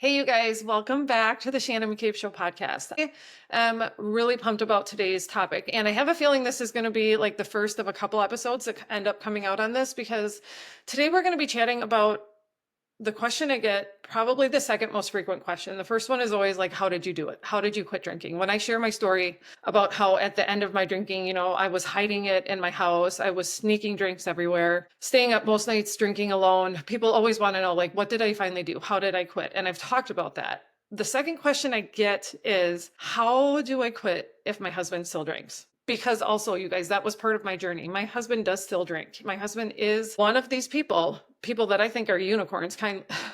Hey, you guys, welcome back to the Shannon McCabe Show podcast. I am really pumped about today's topic, and I have a feeling this is going to be like the first of a couple episodes that end up coming out on this because today we're going to be chatting about the question I get, probably the second most frequent question. The first one is always like, how did you do it? How did you quit drinking? When I share my story about how at the end of my drinking, I was hiding it in my house. I was sneaking drinks everywhere, staying up most nights drinking alone. People always want to know, like, what did I finally do? How did I quit? And I've talked about that. The second question I get is, how do I quit if my husband still drinks? Because also, you guys, that was part of my journey. My husband does still drink. My husband is one of these people that I think are unicorns,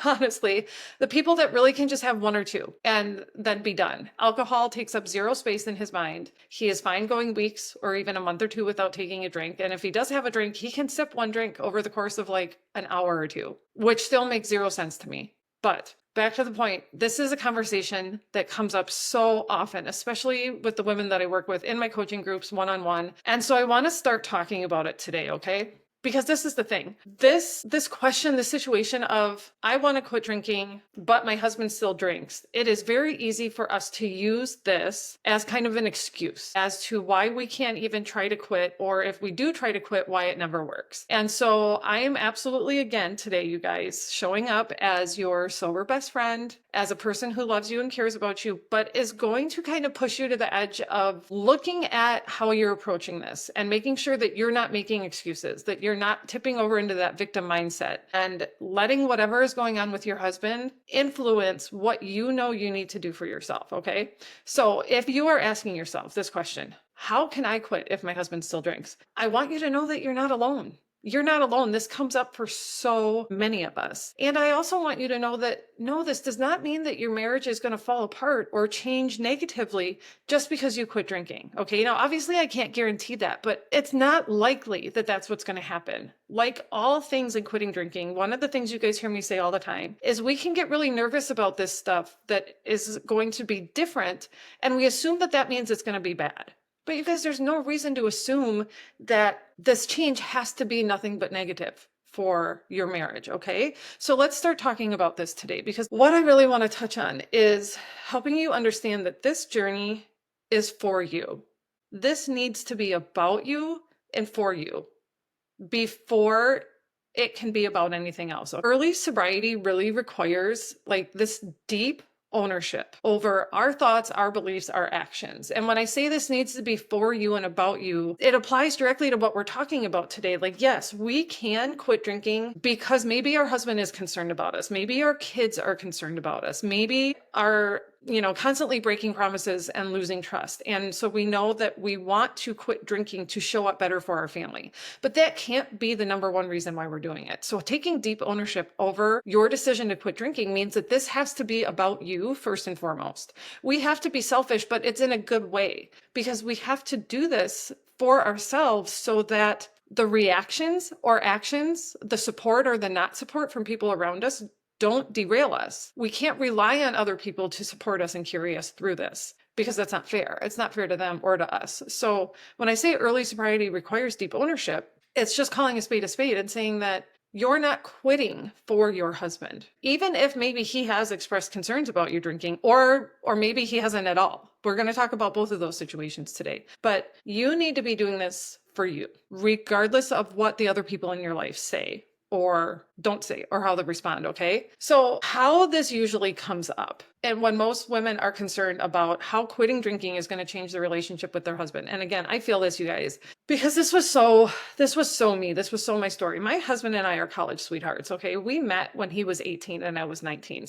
honestly, the people that really can just have one or two and then be done. Alcohol takes up zero space in his mind. He is fine going weeks or even a month or two without taking a drink. And if he does have a drink, he can sip one drink over the course of like an hour or two, which still makes zero sense to me. But back to the point, this is a conversation that comes up so often, especially with the women that I work with in my coaching groups one-on-one. And so I want to start talking about it today, okay? Because this is the thing. This question, the situation of I want to quit drinking, but my husband still drinks. It is very easy for us to use this as kind of an excuse as to why we can't even try to quit, or if we do try to quit, why it never works. And so I am absolutely, again, today, you guys, showing up as your sober best friend, as a person who loves you and cares about you, but is going to kind of push you to the edge of looking at how you're approaching this and making sure that you're not making excuses, that you're not tipping over into that victim mindset and letting whatever is going on with your husband influence what you know you need to do for yourself, okay? So if you are asking yourself this question, how can I quit if my husband still drinks? I want you to know that you're not alone. You're not alone. This comes up for so many of us. And I also want you to know that, no, this does not mean that your marriage is going to fall apart or change negatively just because you quit drinking. Okay. Now, obviously, I can't guarantee that, but it's not likely that that's what's going to happen. Like all things in quitting drinking, one of the things you guys hear me say all the time is we can get really nervous about this stuff that is going to be different. And we assume that that means it's going to be bad. But you guys, there's no reason to assume that this change has to be nothing but negative for your marriage, okay? So let's start talking about this today, because what I really want to touch on is helping you understand that this journey is for you. This needs to be about you and for you before it can be about anything else. Early sobriety really requires like this deep ownership over our thoughts, our beliefs, our actions. And when I say this needs to be for you and about you, it applies directly to what we're talking about today. Like, yes, we can quit drinking because maybe our husband is concerned about us. Maybe our kids are concerned about us. Maybe our constantly breaking promises and losing trust. And so we know that we want to quit drinking to show up better for our family. But that can't be the number one reason why we're doing it. So taking deep ownership over your decision to quit drinking means that this has to be about you first and foremost. We have to be selfish, but it's in a good way, because we have to do this for ourselves so that the reactions or actions, the support or the not support from people around us don't derail us. We can't rely on other people to support us and carry us through this, because that's not fair. It's not fair to them or to us. So when I say early sobriety requires deep ownership, it's just calling a spade and saying that you're not quitting for your husband, even if maybe he has expressed concerns about you drinking, or maybe he hasn't at all. We're going to talk about both of those situations today, but you need to be doing this for you, regardless of what the other people in your life say or don't say, or how they respond, okay? So how this usually comes up, and when most women are concerned about how quitting drinking is going to change their relationship with their husband. And again, I feel this, you guys, because this was so me. This was so my story. My husband and I are college sweethearts, okay? We met when he was 18 and I was 19.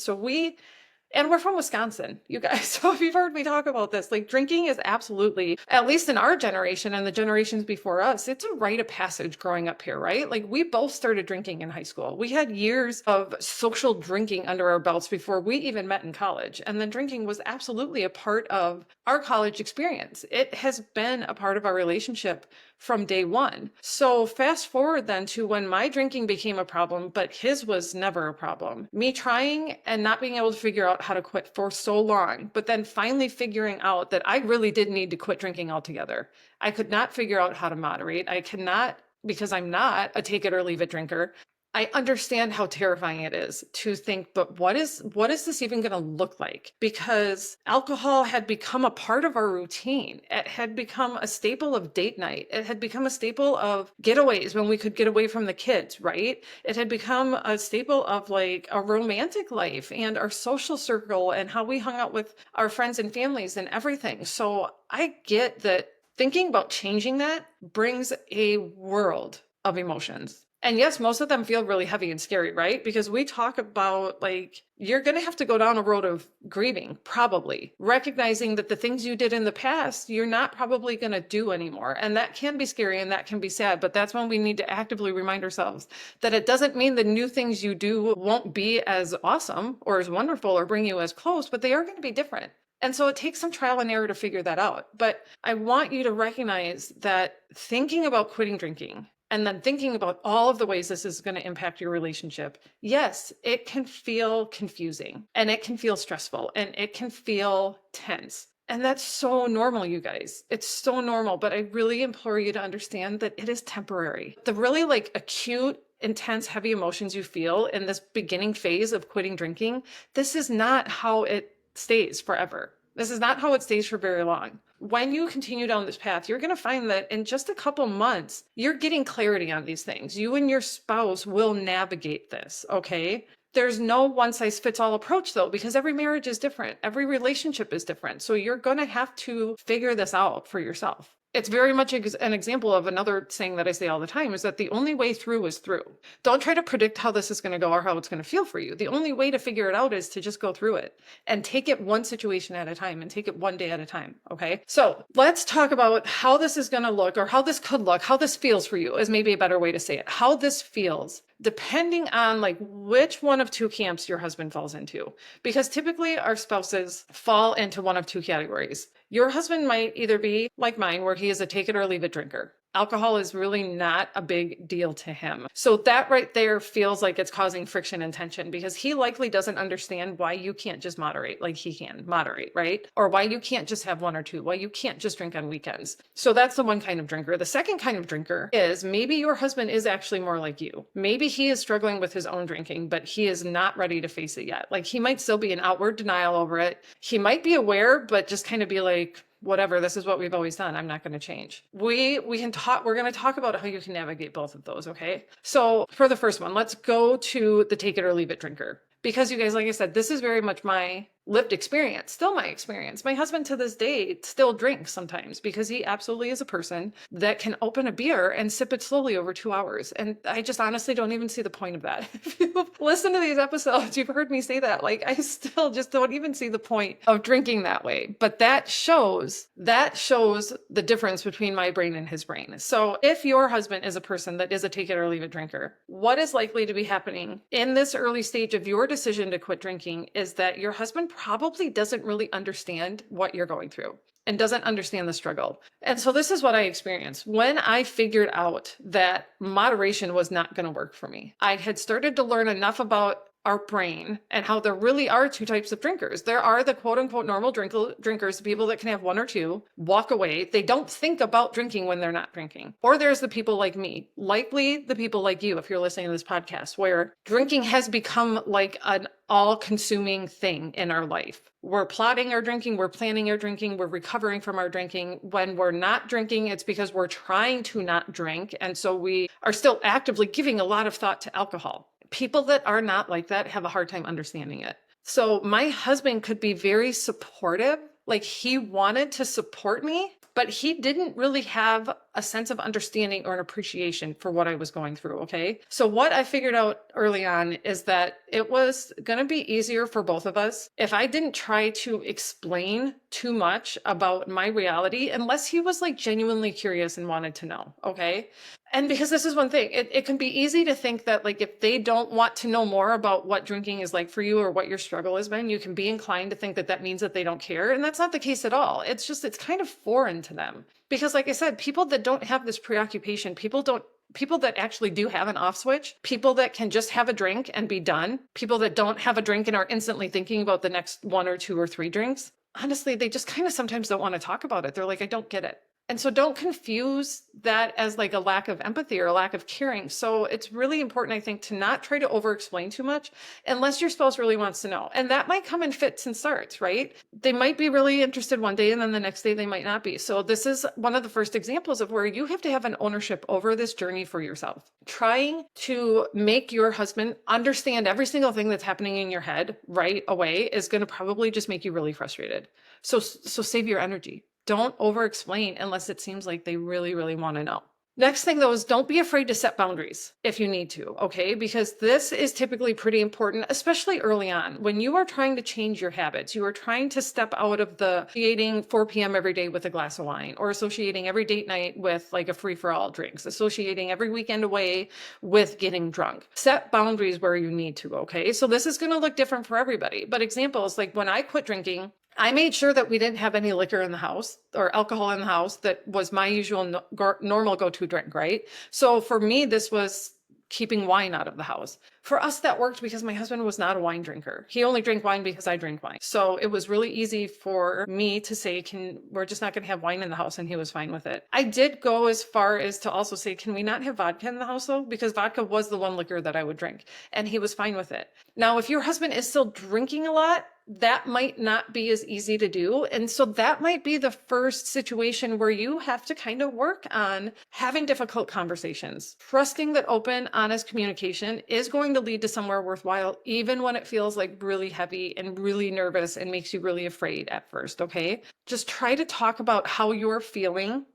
And we're from Wisconsin, you guys. So if you've heard me talk about this, like drinking is absolutely, at least in our generation and the generations before us, it's a rite of passage growing up here, right? Like we both started drinking in high school. We had years of social drinking under our belts before we even met in college. And then drinking was absolutely a part of our college experience. It has been a part of our relationship from day one. So fast forward then to when my drinking became a problem, but his was never a problem. Me trying and not being able to figure out how to quit for so long, but then finally figuring out that I really did need to quit drinking altogether. I could not figure out how to moderate. I cannot, because I'm not a take it or leave it drinker. I understand how terrifying it is to think, but what is this even going to look like? Because alcohol had become a part of our routine. It had become a staple of date night. It had become a staple of getaways when we could get away from the kids, right? It had become a staple of like a romantic life and our social circle and how we hung out with our friends and families and everything. So I get that thinking about changing that brings a world of emotions. And yes, most of them feel really heavy and scary, right? Because we talk about like, you're going to have to go down a road of grieving, probably recognizing that the things you did in the past, you're not probably going to do anymore. And that can be scary and that can be sad. But that's when we need to actively remind ourselves that it doesn't mean the new things you do won't be as awesome or as wonderful or bring you as close, but they are going to be different. And so it takes some trial and error to figure that out. But I want you to recognize that thinking about quitting drinking and then thinking about all of the ways this is going to impact your relationship, yes, it can feel confusing and it can feel stressful and it can feel tense. And that's so normal, you guys. It's so normal. But I really implore you to understand that it is temporary. The really like acute, intense, heavy emotions you feel in this beginning phase of quitting drinking, this is not how it stays forever. This is not how it stays for very long. When you continue down this path, you're going to find that in just a couple months, you're getting clarity on these things. You and your spouse will navigate this, okay? There's no one size fits all approach though, because every marriage is different. Every relationship is different. So you're going to have to figure this out for yourself. It's very much an example of another saying that I say all the time is that the only way through is through. Don't try to predict how this is going to go or how it's going to feel for you. The only way to figure it out is to just go through it and take it one situation at a time and take it one day at a time. Okay. So let's talk about how this is going to look or how this could look, how this feels for you is maybe a better way to say it. How this feels depending on like which one of two camps your husband falls into. Because typically our spouses fall into one of two categories. Your husband might either be like mine, where he is a take it or leave it drinker. Alcohol is really not a big deal to him. So that right there feels like it's causing friction and tension because he likely doesn't understand why you can't just moderate like he can moderate, right? Or why you can't just have one or two, why you can't just drink on weekends. So that's the one kind of drinker. The second kind of drinker is maybe your husband is actually more like you. Maybe he is struggling with his own drinking, but he is not ready to face it yet. Like he might still be in outward denial over it. He might be aware, but just kind of be like, whatever, this is what we've always done. I'm not going to change. We're going to talk about how you can navigate both of those. Okay. So for the first one, let's go to the take it or leave it drinker. Because you guys, like I said, this is very much my lived experience, still my experience. My husband to this day still drinks sometimes because he absolutely is a person that can open a beer and sip it slowly over 2 hours. And I just honestly don't even see the point of that. If you've listened to these episodes, you've heard me say that. Like I still just don't even see the point of drinking that way. But that shows the difference between my brain and his brain. So if your husband is a person that is a take it or leave it drinker, what is likely to be happening in this early stage of your decision to quit drinking is that your husband probably doesn't really understand what you're going through and doesn't understand the struggle. And so this is what I experienced when I figured out that moderation was not going to work for me. I had started to learn enough about our brain and how there really are two types of drinkers. There are the quote unquote normal drinkers, people that can have one or two, walk away. They don't think about drinking when they're not drinking. Or there's the people like me, likely the people like you, if you're listening to this podcast, where drinking has become like an all-consuming thing in our life. We're plotting our drinking, we're planning our drinking, we're recovering from our drinking. When we're not drinking, it's because we're trying to not drink. And so we are still actively giving a lot of thought to alcohol. People that are not like that have a hard time understanding it. So my husband could be very supportive, like he wanted to support me, but he didn't really have a sense of understanding or an appreciation for what I was going through, okay? So what I figured out early on is that it was going to be easier for both of us if I didn't try to explain too much about my reality unless he was like genuinely curious and wanted to know, okay? And because this is one thing, it can be easy to think that like if they don't want to know more about what drinking is like for you or what your struggle has been, you can be inclined to think that that means that they don't care. And that's not the case at all. It's just, it's kind of foreign to them. Because like I said, people that don't have this preoccupation, people that actually do have an off switch, people that can just have a drink and be done, people that don't have a drink and are instantly thinking about the next one or two or three drinks, honestly, they just kind of sometimes don't want to talk about it. They're like, I don't get it. And so don't confuse that as like a lack of empathy or a lack of caring. So it's really important, I think, to not try to over explain too much unless your spouse really wants to know. And that might come in fits and starts, right? They might be really interested one day and then the next day they might not be. So this is one of the first examples of where you have to have an ownership over this journey for yourself. Trying to make your husband understand every single thing that's happening in your head right away is going to probably just make you really frustrated. So save your energy. Don't over explain unless it seems like they really, really want to know. Next thing though is don't be afraid to set boundaries if you need to, okay? Because this is typically pretty important, especially early on. When you are trying to change your habits, you are trying to step out of the associating 4 p.m. every day with a glass of wine, or associating every date night with like a free-for-all drinks, associating every weekend away with getting drunk. Set boundaries where you need to, okay? So this is going to look different for everybody. But examples like when I quit drinking, I made sure that we didn't have any liquor in the house or alcohol in the house. That was my usual normal go-to drink, right? So for me, this was keeping wine out of the house. For us, that worked because my husband was not a wine drinker. He only drank wine because I drink wine. So it was really easy for me to say, we're just not going to have wine in the house. And he was fine with it. I did go as far as to also say, can we not have vodka in the house though? Because vodka was the one liquor that I would drink. And he was fine with it. Now, if your husband is still drinking a lot, that might not be as easy to do. And so that might be the first situation where you have to kind of work on having difficult conversations. Trusting that open, honest communication is going to lead to somewhere worthwhile, even when it feels like really heavy and really nervous and makes you really afraid at first, okay? Just try to talk about how you're feeling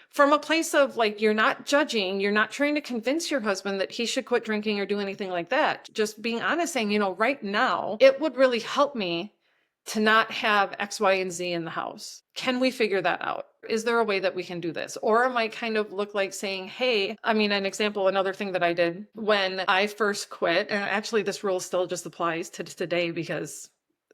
from a place of like, you're not judging, you're not trying to convince your husband that he should quit drinking or do anything like that. Just being honest, saying, right now, it would really help me to not have X, Y, and Z in the house. Can we figure that out? Is there a way that we can do this? Or it might kind of look like saying, hey, an example, another thing that I did when I first quit, and actually this rule still just applies to today because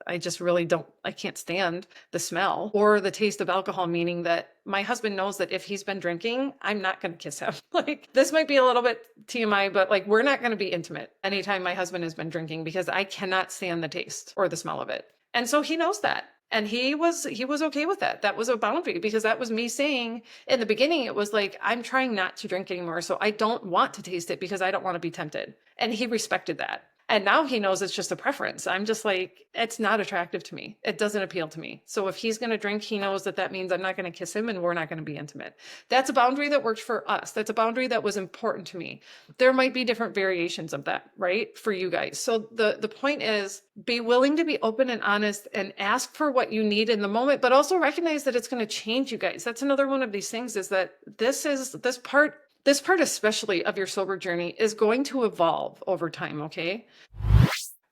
I just really I can't stand the smell or the taste of alcohol, meaning that my husband knows that if he's been drinking, I'm not going to kiss him. Like, this might be a little bit TMI, but like, we're not going to be intimate anytime my husband has been drinking because I cannot stand the taste or the smell of it. And so he knows that. And he was okay with that. That was a boundary because that was me saying in the beginning, it was like, I'm trying not to drink anymore. So I don't want to taste it because I don't want to be tempted. And he respected that. And now he knows it's just a preference. I'm just like, it's not attractive to me. It doesn't appeal to me. So if he's going to drink, he knows that means I'm not going to kiss him and we're not going to be intimate. That's a boundary that worked for us. That's a boundary that was important to me. There might be different variations of that, right? For you guys. So the point is, be willing to be open and honest and ask for what you need in the moment, but also recognize that it's going to change you guys. That's another one of these things is that this part especially of your sober journey is going to evolve over time, okay?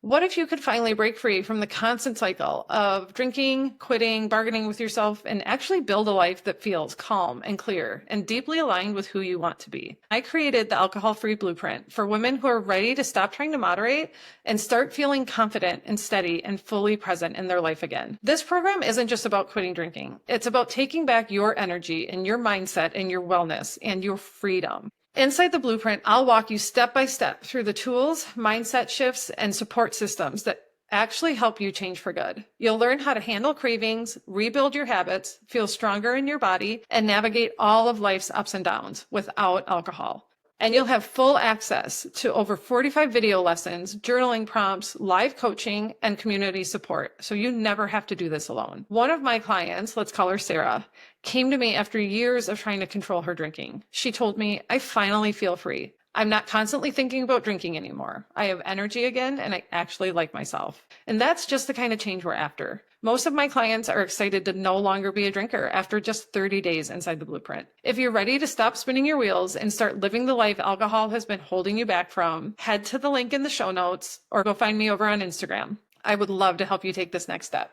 What if you could finally break free from the constant cycle of drinking, quitting, bargaining with yourself, and actually build a life that feels calm and clear and deeply aligned with who you want to be? I created the alcohol-free blueprint for women who are ready to stop trying to moderate and start feeling confident and steady and fully present in their life again. This program isn't just about quitting drinking. It's about taking back your energy and your mindset and your wellness and your freedom. Inside the blueprint, I'll walk you step by step through the tools, mindset shifts, and support systems that actually help you change for good. You'll learn how to handle cravings, rebuild your habits, feel stronger in your body, and navigate all of life's ups and downs without alcohol. And you'll have full access to over 45 video lessons, journaling prompts, live coaching, and community support. So you never have to do this alone. One of my clients, let's call her Sarah, came to me after years of trying to control her drinking. She told me, I finally feel free. I'm not constantly thinking about drinking anymore. I have energy again, and I actually like myself. And that's just the kind of change we're after. Most of my clients are excited to no longer be a drinker after just 30 days inside the blueprint. If you're ready to stop spinning your wheels and start living the life alcohol has been holding you back from, head to the link in the show notes or go find me over on Instagram. I would love to help you take this next step.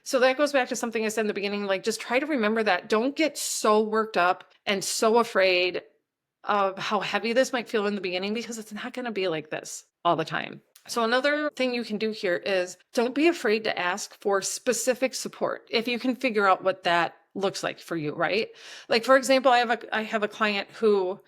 So that goes back to something I said in the beginning, like just try to remember that. Don't get so worked up and so afraid of how heavy this might feel in the beginning because it's not going to be like this all the time. So another thing you can do here is don't be afraid to ask for specific support if you can figure out what that looks like for you, right? Like, for example, I have a client who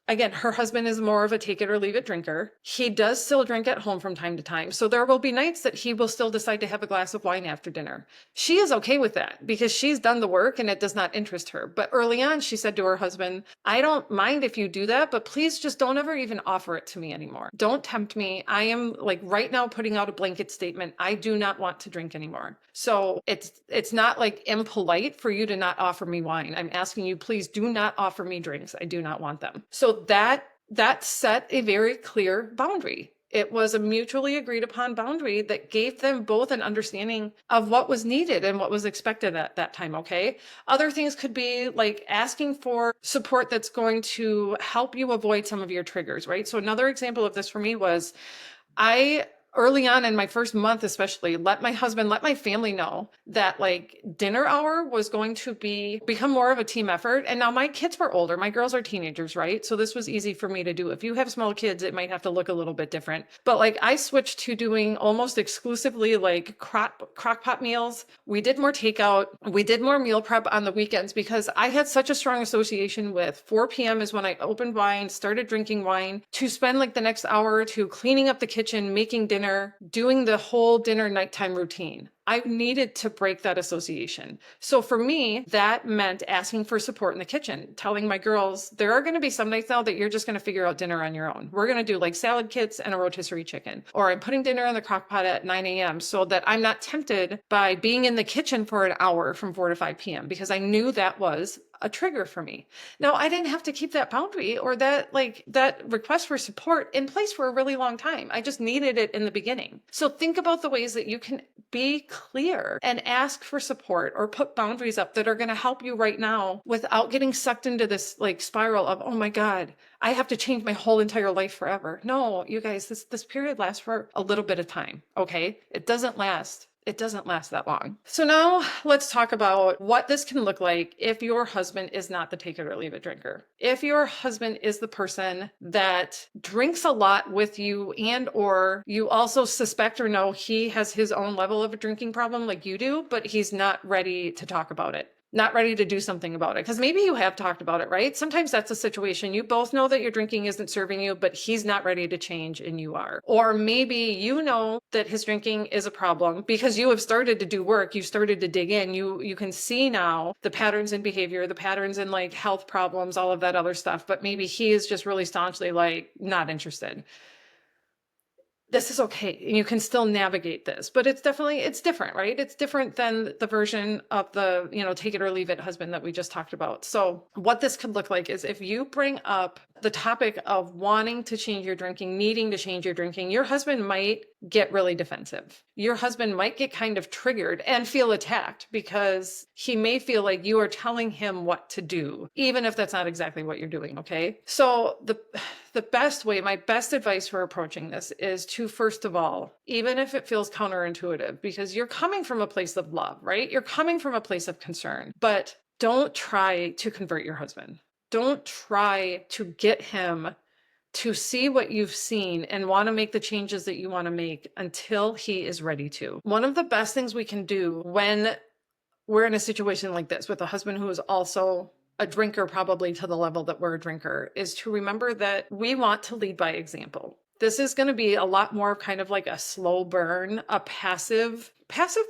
Again, her husband is more of a take it or leave it drinker. He does still drink at home from time to time. So there will be nights that he will still decide to have a glass of wine after dinner. She is okay with that because she's done the work and it does not interest her. But early on, she said to her husband, I don't mind if you do that, but please just don't ever even offer it to me anymore. Don't tempt me. I am like right now putting out a blanket statement. I do not want to drink anymore. So it's not like impolite for you to not offer me wine. I'm asking you, please do not offer me drinks. I do not want them. So that set a very clear boundary. It was a mutually agreed upon boundary that gave them both an understanding of what was needed and what was expected at that time, okay? Other things could be like asking for support that's going to help you avoid some of your triggers, right? So another example of this for me was I early on in my first month, especially, let my husband, let my family know that like dinner hour was going to become more of a team effort. And now my kids were older. My girls are teenagers, right? So this was easy for me to do. If you have small kids, it might have to look a little bit different. But like I switched to doing almost exclusively like crock pot meals. We did more takeout. We did more meal prep on the weekends because I had such a strong association with 4 p.m. is when I opened wine, started drinking wine, to spend like the next hour or two cleaning up the kitchen, making dinner, doing the whole dinner nighttime routine. I needed to break that association. So for me, that meant asking for support in the kitchen, telling my girls, there are going to be some nights now that you're just going to figure out dinner on your own. We're going to do like salad kits and a rotisserie chicken, or I'm putting dinner in the crock pot at 9 a.m. so that I'm not tempted by being in the kitchen for an hour from 4 to 5 p.m. because I knew that was a trigger for me. Now, I didn't have to keep that boundary or that request for support in place for a really long time. I just needed it in the beginning. So think about the ways that you can be clear and ask for support or put boundaries up that are going to help you right now without getting sucked into this like spiral of, oh my God, I have to change my whole entire life forever. No, you guys, this period lasts for a little bit of time. Okay. It doesn't last that long. So now let's talk about what this can look like if your husband is not the take it or leave it drinker. If your husband is the person that drinks a lot with you and or you also suspect or know he has his own level of a drinking problem like you do, but he's not ready to talk about it. Not ready to do something about it. Because maybe you have talked about it, right? Sometimes that's a situation. You both know that your drinking isn't serving you, but he's not ready to change and you are. Or maybe you know that his drinking is a problem because you have started to do work. You started to dig in. You can see now the patterns in behavior, the patterns in like health problems, all of that other stuff. But maybe he is just really staunchly like not interested. This is okay. You can still navigate this, but it's different, right? It's different than the version of the, take it or leave it husband that we just talked about. So what this could look like is if you bring up the topic of wanting to change your drinking, needing to change your drinking, your husband might get really defensive. Your husband might get kind of triggered and feel attacked because he may feel like you are telling him what to do, even if that's not exactly what you're doing. Okay. So the best way, my best advice for approaching this is to, first of all, even if it feels counterintuitive, because you're coming from a place of love, right? You're coming from a place of concern, but don't try to convert your husband. Don't try to get him to see what you've seen and want to make the changes that you want to make until he is ready to. One of the best things we can do when we're in a situation like this with a husband who is also a drinker, probably to the level that we're a drinker, is to remember that we want to lead by example. This is going to be a lot more of kind of like a slow burn, a passive,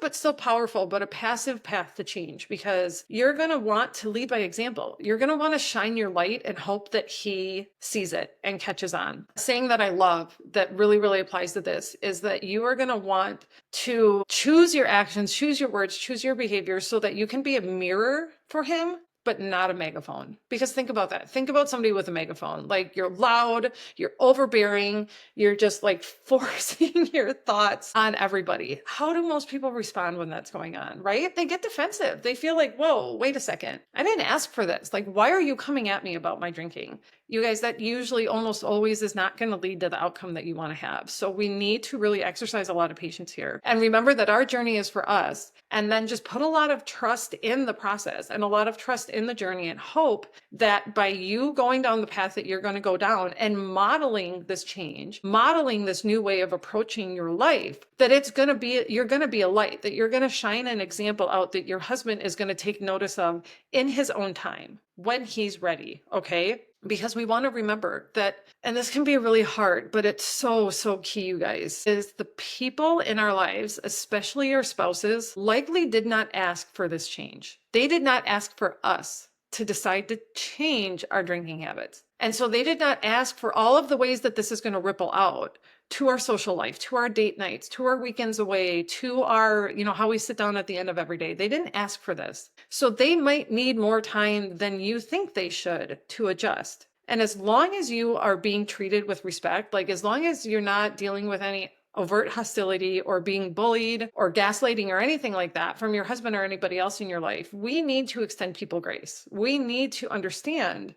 but still powerful, but a passive path to change, because you're going to want to lead by example. You're going to want to shine your light and hope that he sees it and catches on. Saying that I love that really, really applies to this is that you are going to want to choose your actions, choose your words, choose your behavior so that you can be a mirror for him, but not a megaphone. Because think about that. Think about somebody with a megaphone. Like you're loud, you're overbearing, you're just like forcing your thoughts on everybody. How do most people respond when that's going on, right? They get defensive. They feel like, whoa, wait a second. I didn't ask for this. Like, why are you coming at me about my drinking? You guys, that usually almost always is not going to lead to the outcome that you want to have. So we need to really exercise a lot of patience here. And remember that our journey is for us. And then just put a lot of trust in the process and a lot of trust in the journey, and hope that by you going down the path that you're going to go down and modeling this change, modeling this new way of approaching your life, that you're going to be a light, that you're going to shine an example out that your husband is going to take notice of in his own time when he's ready. Okay. because we want to remember that, and this can be really hard, but it's so, so key, you guys, is the people in our lives, especially our spouses, likely did not ask for this change. They did not ask for us to decide to change our drinking habits. And so they did not ask for all of the ways that this is going to ripple out to our social life, to our date nights, to our weekends away, to our, how we sit down at the end of every day. They didn't ask for this. So they might need more time than you think they should to adjust. And as long as you are being treated with respect, like as long as you're not dealing with any overt hostility or being bullied or gaslighting or anything like that from your husband or anybody else in your life, we need to extend people grace. We need to understand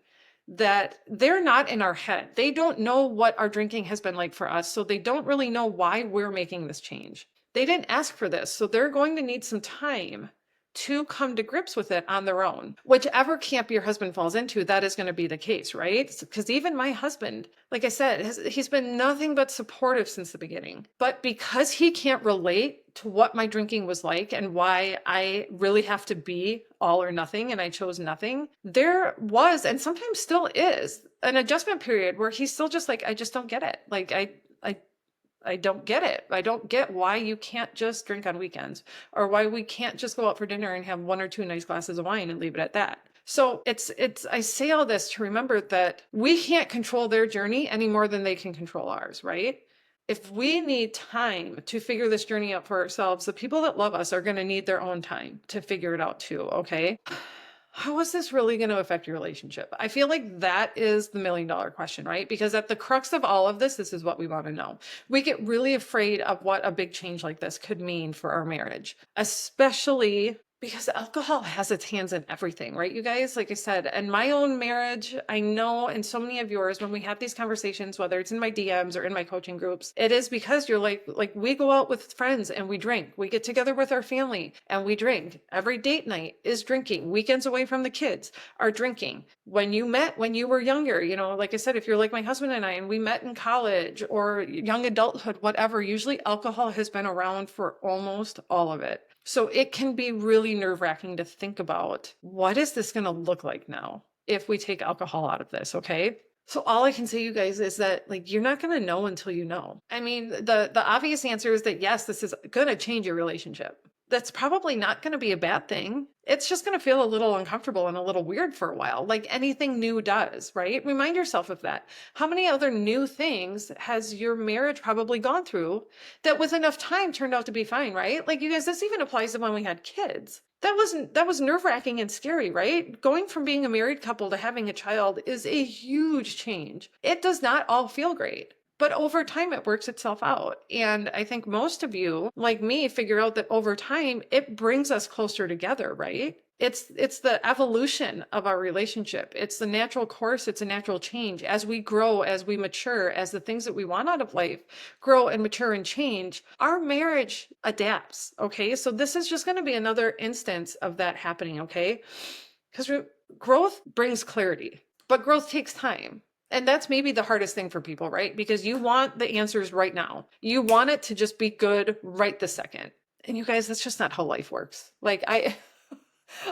that they're not in our head. They don't know what our drinking has been like for us, so they don't really know why we're making this change. They didn't ask for this, so they're going to need some time to come to grips with it on their own. Whichever camp your husband falls into, that is going to be the case, right? Because even my husband, like I said, he's been nothing but supportive since the beginning. But because he can't relate to what my drinking was like and why I really have to be all or nothing and I chose nothing, there was, and sometimes still is, an adjustment period where he's still just like, I just don't get it. Like, I don't get it. I don't get why you can't just drink on weekends, or why we can't just go out for dinner and have one or two nice glasses of wine and leave it at that. So I say all this to remember that we can't control their journey any more than they can control ours, right? If we need time to figure this journey out for ourselves, the people that love us are going to need their own time to figure it out too, okay? How is this really going to affect your relationship? I feel like that is the $1,000,000 question, right? Because at the crux of all of this is what we want to know. We get really afraid of what a big change like this could mean for our marriage, especially because alcohol has its hands in everything, right, you guys? Like I said, in my own marriage, I know, and so many of yours, when we have these conversations, whether it's in my DMs or in my coaching groups, it is because you're like we go out with friends and we drink. We get together with our family and we drink. Every date night is drinking. Weekends away from the kids are drinking. When you met when you were younger, like I said, if you're like my husband and I, and we met in college or young adulthood, whatever, usually alcohol has been around for almost all of it. So it can be really nerve-wracking to think about, what is this going to look like now if we take alcohol out of this, okay? So all I can say, you guys, is that you're not going to know until you know. I mean, the obvious answer is that yes, this is going to change your relationship. That's probably not going to be a bad thing. It's just going to feel a little uncomfortable and a little weird for a while, like anything new does, right? Remind yourself of that. How many other new things has your marriage probably gone through that with enough time turned out to be fine, right? Like, you guys, this even applies to when we had kids. That was nerve-wracking and scary, right? Going from being a married couple to having a child is a huge change. It does not all feel great. But over time, it works itself out. And I think most of you, like me, figure out that over time, it brings us closer together, right? It's the evolution of our relationship. It's the natural course. It's a natural change. As we grow, as we mature, as the things that we want out of life grow and mature and change, our marriage adapts, okay? So this is just going to be another instance of that happening, okay? Because growth brings clarity, but growth takes time. And that's maybe the hardest thing for people, right? Because you want the answers right now. You want it to just be good right this second. And you guys, that's just not how life works.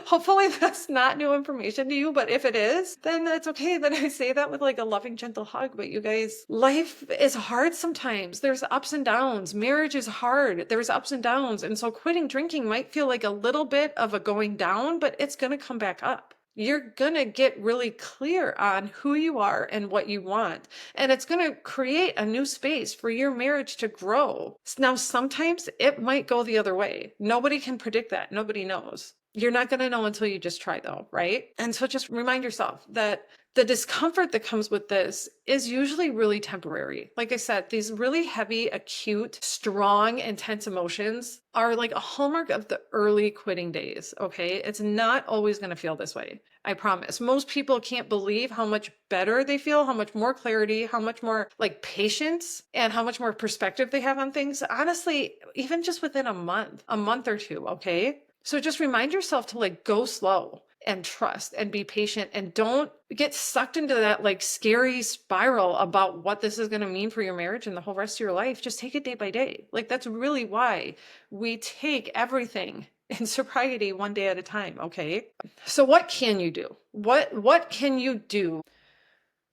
Hopefully that's not new information to you, but if it is, then that's okay. Then I say that with a loving, gentle hug. But you guys, life is hard sometimes. There's ups and downs. Marriage is hard. There's ups and downs. And so quitting drinking might feel like a little bit of a going down, but it's going to come back up. You're going to get really clear on who you are and what you want. And it's going to create a new space for your marriage to grow. Now, sometimes it might go the other way. Nobody can predict that. Nobody knows. You're not going to know until you just try, though, right? And so just remind yourself that the discomfort that comes with this is usually really temporary. Like I said, these really heavy, acute, strong, intense emotions are like a hallmark of the early quitting days, okay? It's not always going to feel this way. I promise. Most people can't believe how much better they feel, how much more clarity, how much more patience, and how much more perspective they have on things. Honestly, even just within a month or two, okay? So just remind yourself to go slow and trust and be patient, and don't get sucked into that scary spiral about what this is going to mean for your marriage and the whole rest of your life. Just take it day by day. That's really why we take everything in sobriety one day at a time, okay? So what can you do? What can you do?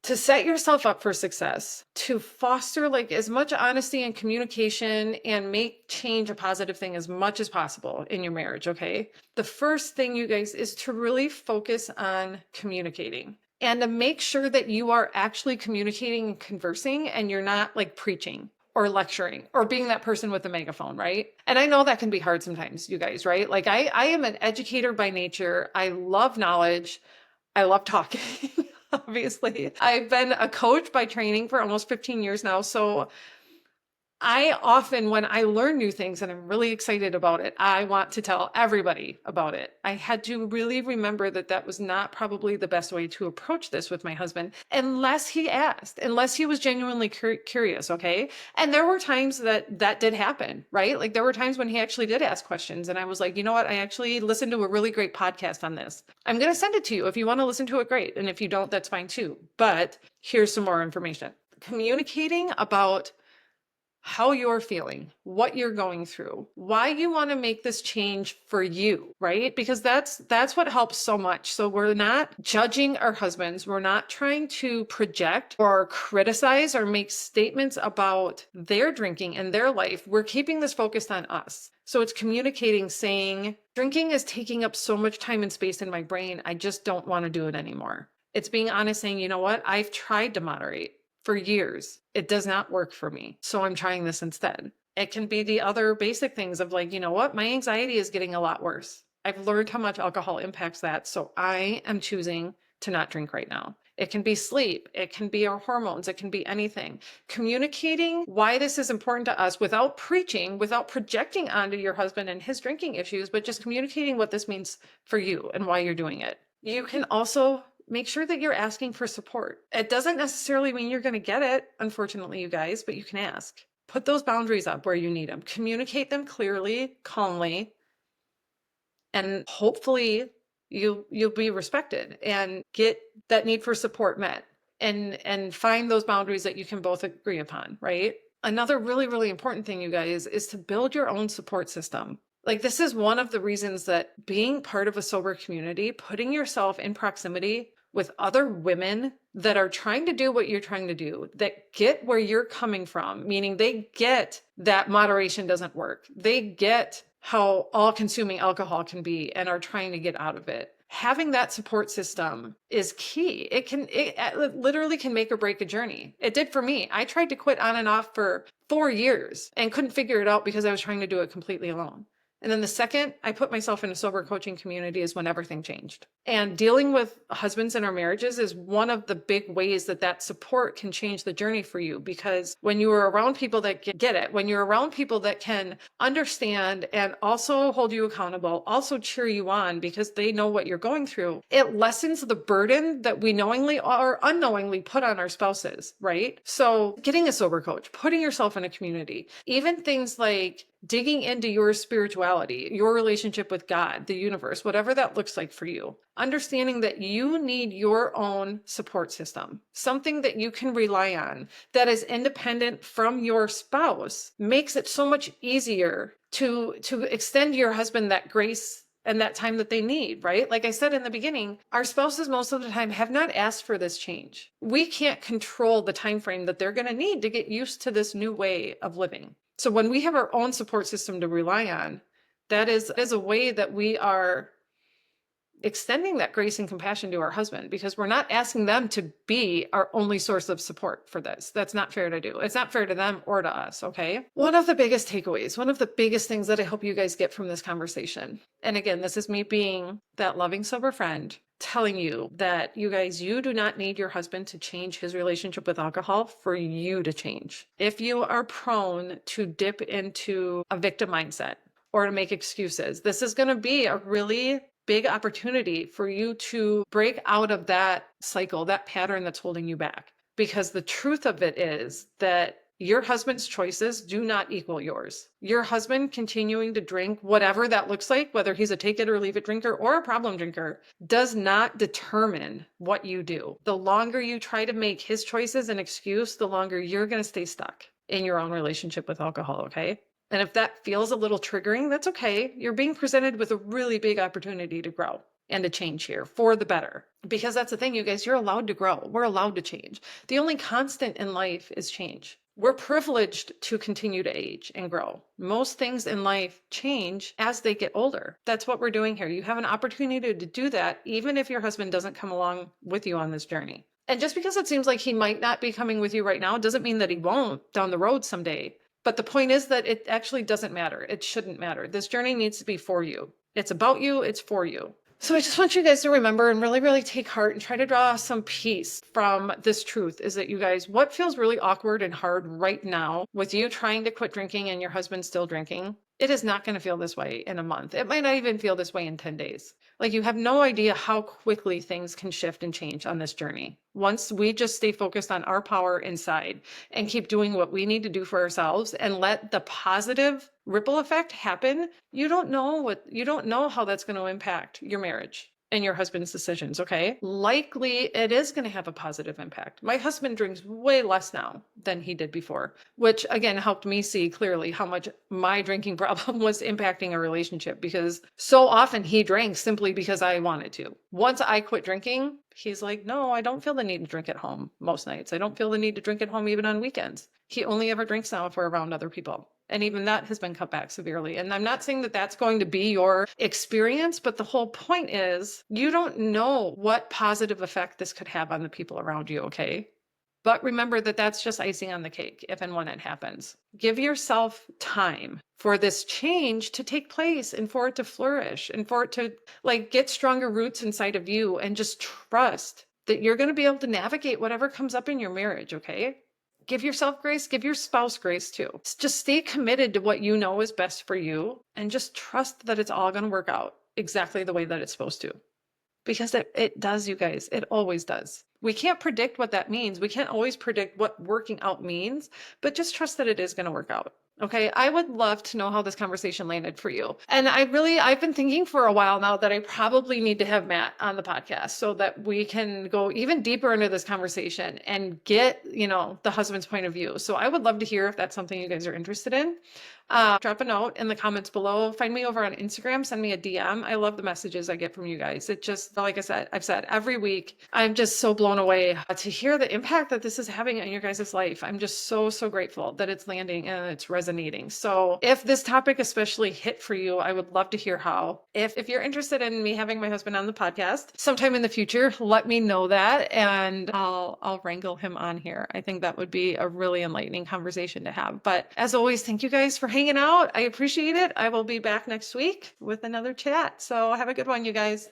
to set yourself up for success, to foster like as much honesty and communication and make change a positive thing as much as possible in your marriage, okay? The first thing, you guys, is to really focus on communicating and to make sure that you are actually communicating and conversing and you're not like preaching or lecturing or being that person with the megaphone, right? And I know that can be hard sometimes, you guys, right? Like I am an educator by nature. I love knowledge. I love talking, obviously. I've been a coach by training for almost 15 years now. So I often, when I learn new things and I'm really excited about it, I want to tell everybody about it. I had to really remember that that was not probably the best way to approach this with my husband, unless he asked, unless he was genuinely curious, okay? And there were times that that did happen, right? Like there were times when he actually did ask questions and I was like, you know what? I actually listened to a really great podcast on this. I'm going to send it to you. If you want to listen to it, great. And if you don't, that's fine too. But here's some more information. Communicating about how you're feeling, what you're going through, why you want to make this change for you, right? Because that's what helps so much. So we're not judging our husbands. We're not trying to project or criticize or make statements about their drinking and their life. We're keeping this focused on us. So it's communicating, saying, drinking is taking up so much time and space in my brain. I just don't want to do it anymore. It's being honest, saying, you know what? I've tried to moderate for years. It does not work for me. So I'm trying this instead. It can be the other basic things of like, you know what? My anxiety is getting a lot worse. I've learned how much alcohol impacts that. So I am choosing to not drink right now. It can be sleep. It can be our hormones. It can be anything. Communicating why this is important to us without preaching, without projecting onto your husband and his drinking issues, but just communicating what this means for you and why you're doing it. You can also make sure that you're asking for support. It doesn't necessarily mean you're going to get it, unfortunately, you guys, but you can ask. Put those boundaries up where you need them. Communicate them clearly, calmly, and hopefully you'll be respected and get that need for support met and find those boundaries that you can both agree upon, right? Another really, really important thing, you guys, is to build your own support system. Like this is one of the reasons that being part of a sober community, putting yourself in proximity with other women that are trying to do what you're trying to do, that get where you're coming from, meaning they get that moderation doesn't work. They get how all-consuming alcohol can be and are trying to get out of it. Having that support system is key. It literally can make or break a journey. It did for me. I tried to quit on and off for 4 years and couldn't figure it out because I was trying to do it completely alone. And then the second I put myself in a sober coaching community is when everything changed. And dealing with husbands in our marriages is one of the big ways that that support can change the journey for you. Because when you are around people that get it, when you're around people that can understand and also hold you accountable, also cheer you on because they know what you're going through, it lessens the burden that we knowingly or unknowingly put on our spouses, right? So getting a sober coach, putting yourself in a community, even things like digging into your spirituality, your relationship with God, the universe, whatever that looks like for you. Understanding that you need your own support system, something that you can rely on that is independent from your spouse, makes it so much easier to extend your husband that grace and that time that they need, right? Like I said in the beginning, our spouses most of the time have not asked for this change. We can't control the time frame that they're going to need to get used to this new way of living. So when we have our own support system to rely on, that is a way that we are extending that grace and compassion to our husband, because we're not asking them to be our only source of support for this. That's not fair to do. It's not fair to them or to us, okay? One of the biggest takeaways, one of the biggest things that I hope you guys get from this conversation, and again, this is me being that loving sober friend, telling you that you guys, you do not need your husband to change his relationship with alcohol for you to change. If you are prone to dip into a victim mindset or to make excuses, this is going to be a really big opportunity for you to break out of that cycle, that pattern that's holding you back. Because the truth of it is that your husband's choices do not equal yours. Your husband continuing to drink, whatever that looks like, whether he's a take it or leave it drinker or a problem drinker, does not determine what you do. The longer you try to make his choices an excuse, the longer you're going to stay stuck in your own relationship with alcohol, okay? And if that feels a little triggering, that's okay. You're being presented with a really big opportunity to grow and to change here for the better. Because that's the thing, you guys, you're allowed to grow. We're allowed to change. The only constant in life is change. We're privileged to continue to age and grow. Most things in life change as they get older. That's what we're doing here. You have an opportunity to do that, even if your husband doesn't come along with you on this journey. And just because it seems like he might not be coming with you right now doesn't mean that he won't down the road someday. But the point is that it actually doesn't matter. It shouldn't matter. This journey needs to be for you. It's about you, it's for you. So I just want you guys to remember and really, really take heart and try to draw some peace from this truth is that you guys, what feels really awkward and hard right now with you trying to quit drinking and your husband still drinking, it is not going to feel this way in a month. It might not even feel this way in 10 days. Like you have no idea how quickly things can shift and change on this journey. Once we just stay focused on our power inside and keep doing what we need to do for ourselves and let the positive ripple effect happen, you don't know how that's going to impact your marriage and your husband's decisions, okay? Likely it is going to have a positive impact. My husband drinks way less now than he did before, which again helped me see clearly how much my drinking problem was impacting a relationship because so often he drank simply because I wanted to. Once I quit drinking, he's like, no, I don't feel the need to drink at home most nights. I don't feel the need to drink at home even on weekends. He only ever drinks now if we're around other people. And even that has been cut back severely. And I'm not saying that that's going to be your experience, but the whole point is you don't know what positive effect this could have on the people around you, okay? But remember that that's just icing on the cake if and when it happens. Give yourself time for this change to take place and for it to flourish and for it to like get stronger roots inside of you and just trust that you're going to be able to navigate whatever comes up in your marriage, okay? Give yourself grace, give your spouse grace too. Just stay committed to what you know is best for you and just trust that it's all going to work out exactly the way that it's supposed to. Because it does, you guys. It always does. We can't predict what that means. We can't always predict what working out means, but just trust that it is going to work out. Okay, I would love to know how this conversation landed for you. And I've been thinking for a while now that I probably need to have Matt on the podcast so that we can go even deeper into this conversation and get, the husband's point of view. So I would love to hear if that's something you guys are interested in. Drop a note in the comments below. Find me over on Instagram. Send me a DM. I love the messages I get from you guys. It just, like I've said every week, I'm just so blown away to hear the impact that this is having on your guys' life. I'm just so, so grateful that it's landing and it's resonating. So if this topic especially hit for you, I would love to hear how. If you're interested in me having my husband on the podcast sometime in the future, let me know that and I'll wrangle him on here. I think that would be a really enlightening conversation to have. But as always, thank you guys for hanging out. I appreciate it. I will be back next week with another chat. So have a good one, you guys.